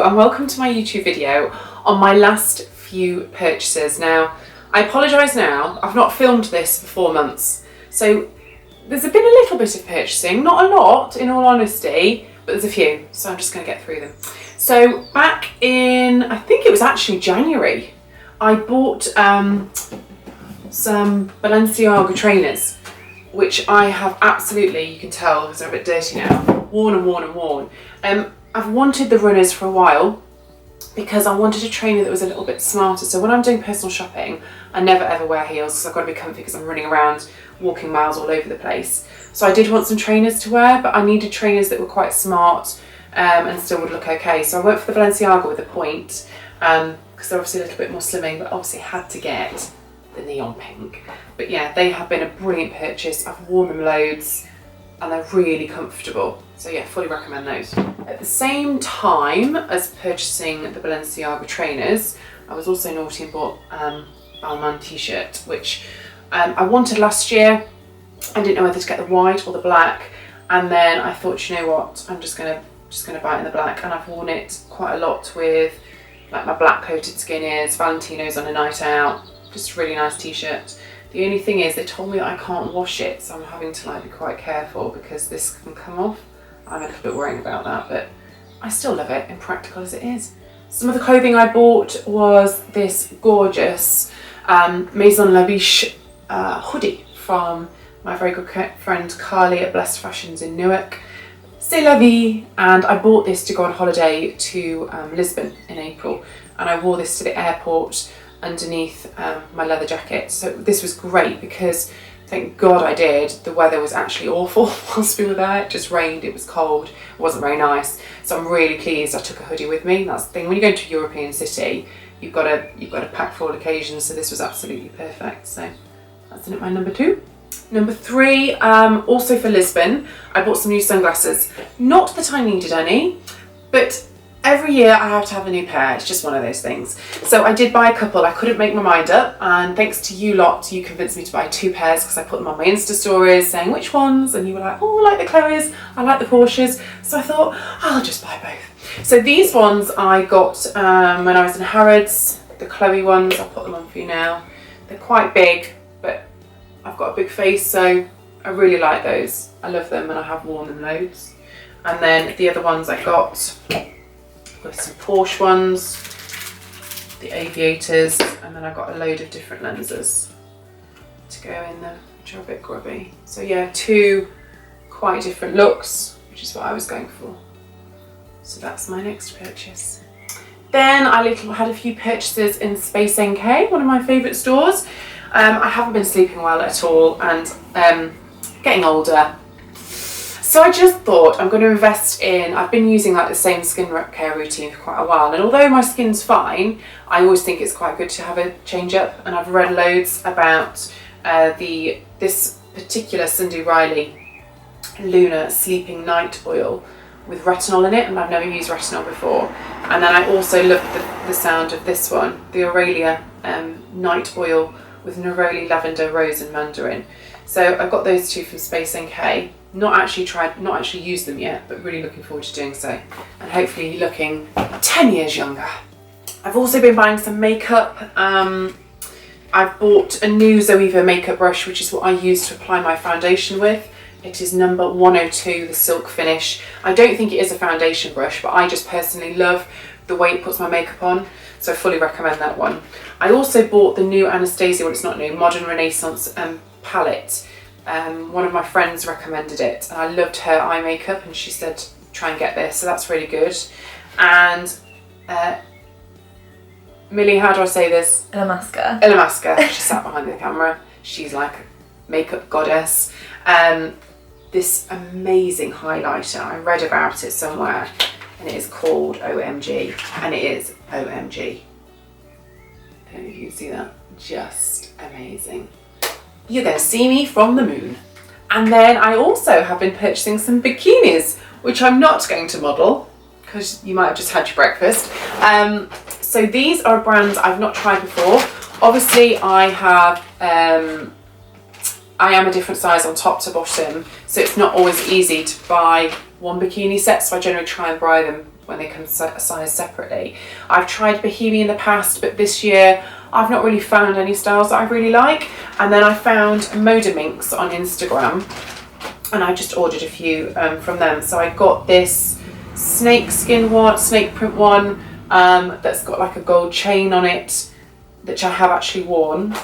and welcome to my YouTube video on my last few purchases. Now, I apologise now, I've not filmed this for 4 months, so there's been a little bit of purchasing, not a lot in all honesty, but there's a few, so I'm just going to get through them. So back in, I think it was actually January, I bought some Balenciaga Trainers, which I have absolutely, you can tell because they're a bit dirty now, worn and worn and worn. I've wanted the runners for a while because I wanted a trainer that was a little bit smarter. So when I'm doing personal shopping, I never ever wear heels because I've got to be comfy because I'm running around walking miles all over the place. So I did want some trainers to wear, but I needed trainers that were quite smart and still would look okay. So I went for the Balenciaga with a point because they're obviously a little bit more slimming, but obviously had to get the neon pink. But yeah, they have been a brilliant purchase. I've worn them loads and they're really comfortable. So yeah, fully recommend those. At the same time as purchasing the Balenciaga Trainers, I was also naughty and bought Balmain T-shirt, which I wanted last year. I didn't know whether to get the white or the black, and then I thought, you know what, I'm just gonna buy it in the black, and I've worn it quite a lot with like my black coated Skinners, Valentino's on a night out. Just a really nice T-shirt. The only thing is they told me that I can't wash it, so I'm having to like be quite careful because this can come off. I'm a little bit worrying about that, but I still love it, impractical as it is. Some of the clothing I bought was this gorgeous Maison Labiche hoodie from my very good friend Carly at Blessed Fashions in Newark. C'est la vie, and I bought this to go on holiday to Lisbon in April, and I wore this to the airport underneath my leather jacket. So this was great because thank God I did. The weather was actually awful whilst we were there. It just rained, it was cold, it wasn't very nice. So I'm really pleased I took a hoodie with me. That's the thing, when you go to a European city, you've got to pack for all occasions, so this was absolutely perfect. So that's in at my number 2. Number 3, also for Lisbon, I bought some new sunglasses. Not that I needed any, but every year I have to have a new pair. It's just one of those things. So I did buy a couple. I couldn't make my mind up, and thanks to you lot, you convinced me to buy 2 pairs because I put them on my Insta stories saying which ones, and you were like, oh, I like the Chloes, I like the Porsches. So I thought, I'll just buy both. So these ones I got when I was in Harrods, the Chloe ones. I'll put them on for you now. They're quite big, but I've got a big face, so I really like those. I love them and I have worn them loads. And then the other ones I got with some Porsche ones, the aviators, and then I got a load of different lenses to go in them, which are a bit grubby. So yeah, 2 quite different looks, which is what I was going for. So that's my next purchase. Then I had a few purchases in Space NK, one of my favourite stores. I haven't been sleeping well at all, and getting older. So I just thought I'm going to invest in, I've been using like the same skin care routine for quite a while, and although my skin's fine, I always think it's quite good to have a change up, and I've read loads about this particular Reilly Lunar Sleeping Night Oil with retinol in it, and I've never used retinol before. And then I also love the sound of this one, the Aurelia Night Oil with neroli, lavender, rose and mandarin. So I've got those 2 from Space NK. Not actually used them yet, but really looking forward to doing so, and hopefully looking 10 years younger. I've also been buying some makeup. I've bought a new Zoeva makeup brush, which is what I use to apply my foundation with. It is number 102, the silk finish. I don't think it is a foundation brush, but I just personally love the way it puts my makeup on, so I fully recommend that one. I also bought the new Anastasia, well it's not new, Modern Renaissance palette. One of my friends recommended it, and I loved her eye makeup, and she said try and get this, so that's really good. And Millie, how do I say this? Ilamaska. She sat behind the camera. She's like a makeup goddess. This amazing highlighter, I read about it somewhere, and it is called OMG, and it is OMG. I don't know if you can see that. Just amazing. You're going to see me from the moon. And then I also have been purchasing some bikinis, which I'm not going to model because you might have just had your breakfast. So these are brands I've not tried before. Obviously I am a different size on top to bottom, so it's not always easy to buy one bikini set, so I generally try and when they come sized separately. I've tried Bohemian in the past, but this year I've not really found any styles that I really like. And then I found Moda Minx on Instagram, and I just ordered a few from them. So I got this snake print one that's got like a gold chain on it, which I have actually worn.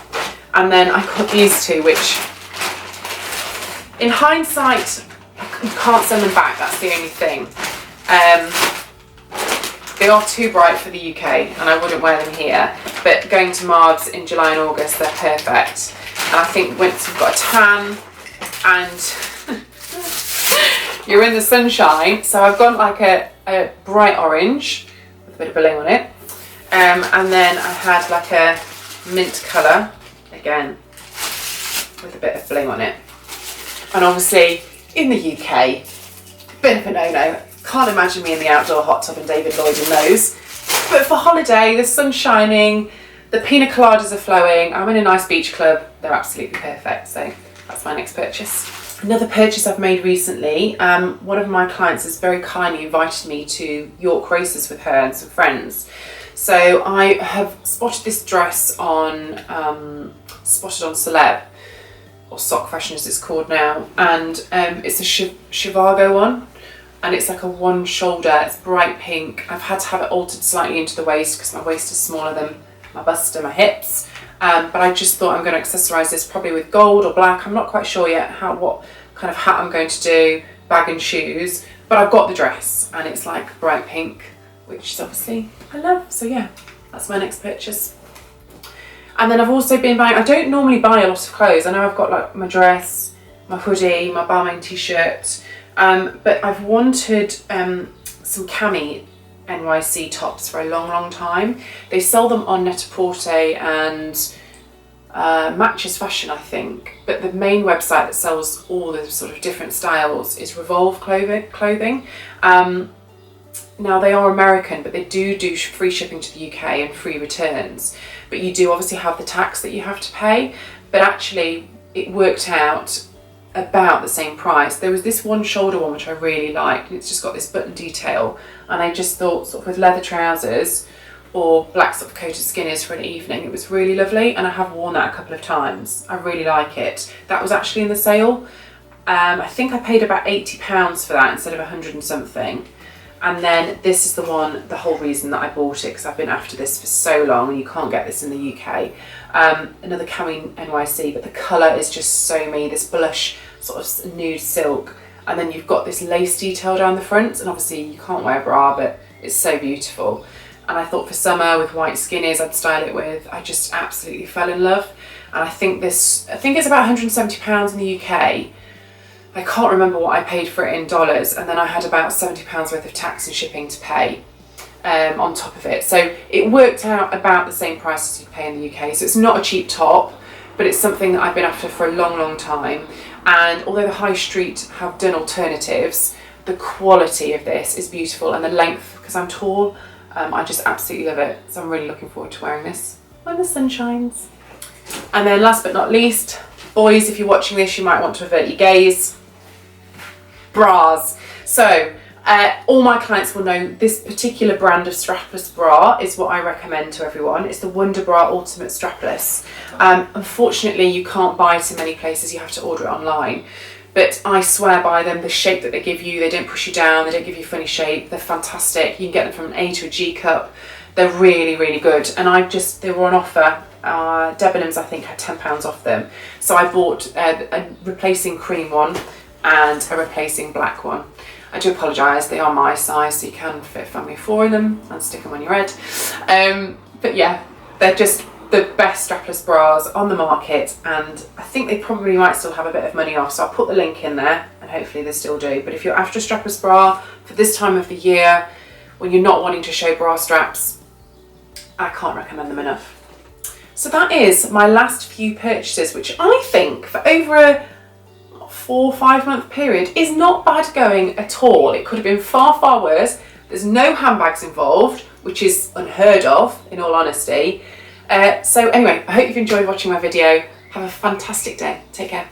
And then I got these two, which in hindsight, you can't send them back, that's the only thing. They are too bright for the UK and I wouldn't wear them here, but going to Mards in July and August, they're perfect. And I think once you've got a tan and you're in the sunshine, so I've got like a bright orange with a bit of bling on it. And then I had like a mint colour, again, with a bit of bling on it. And obviously, in the UK, bit of a no-no. Can't imagine me in the outdoor hot tub and David Lloyd in those. But for holiday, the sun's shining, the pina coladas are flowing, I'm in a nice beach club, they're absolutely perfect. So that's my next purchase. Another purchase I've made recently, one of my clients has very kindly invited me to York races with her and some friends. So I have spotted this dress on, spotted on Celeb, or Sock Fashion as it's called now, and it's a Zhivago one, and it's like a one shoulder, it's bright pink. I've had to have it altered slightly into the waist because my waist is smaller than my bust and my hips, but I just thought I'm going to accessorise this probably with gold or black. I'm not quite sure yet what kind of hat I'm going to do, bag and shoes, but I've got the dress and it's like bright pink, which is obviously I love. So yeah, that's my next purchase. And then I've also been buying, I don't normally buy a lot of clothes. I know I've got like my dress, my hoodie, my Balmain Tee shirt, but I've wanted some Cami NYC tops for a long time. They sell them on Net-a-Porter and Matches Fashion, I think, but the main website that sells all the sort of different styles is Revolve Clothing. Now they are American, but they do free shipping to the UK and free returns. But you do obviously have the tax that you have to pay. But actually, it worked out about the same price. There was this one shoulder one which I really liked, and it's just got this button detail. And I just thought, sort of with leather trousers or black sort of coated skinners for an evening, it was really lovely. And I have worn that a couple of times. I really like it. That was actually in the sale. I think I paid about £80 for that instead of 100 and something. And then this is the one, the whole reason that I bought it, because I've been after this for so long and you can't get this in the UK. Another Cami NYC, but the colour is just so me, this blush sort of nude silk. And then you've got this lace detail down the front, and obviously you can't wear a bra, but it's so beautiful. And I thought for summer with white skinnies I'd style it with. I just absolutely fell in love. And I think it's about £170 in the UK. I can't remember what I paid for it in dollars, and then I had about £70 worth of tax and shipping to pay on top of it. So it worked out about the same price as you pay in the UK. So it's not a cheap top, but it's something that I've been after for a long time. And although the high street have done alternatives, the quality of this is beautiful, and the length, because I'm tall, I just absolutely love it. So I'm really looking forward to wearing this when the sun shines. And then last but not least, boys, if you're watching this, you might want to avert your gaze. Bras. So all my clients will know this particular brand of strapless bra is what I recommend to everyone. It's the Wonderbra Ultimate Strapless. Unfortunately, you can't buy it in many places. You have to order it online. But I swear by them, the shape that they give you, they don't push you down, they don't give you a funny shape. They're fantastic. You can get them from an A to a G cup. They're really good. And they were on offer. Debenhams, I think, had £10 off them. So I bought a replacing cream one and a replacing black one. I do apologise, they are my size, so you can fit a family of 4 in them and stick them on your head. But yeah, they're just the best strapless bras on the market, and I think they probably might still have a bit of money off, so I'll put the link in there, and hopefully they still do. But if you're after a strapless bra for this time of the year, when you're not wanting to show bra straps, I can't recommend them enough. So that is my last few purchases, which I think for over a 4 or 5 month period is not bad going at all. It could have been far worse. There's no handbags involved, which is unheard of in all honesty. So anyway, I hope you've enjoyed watching my video. Have a fantastic day. Take care.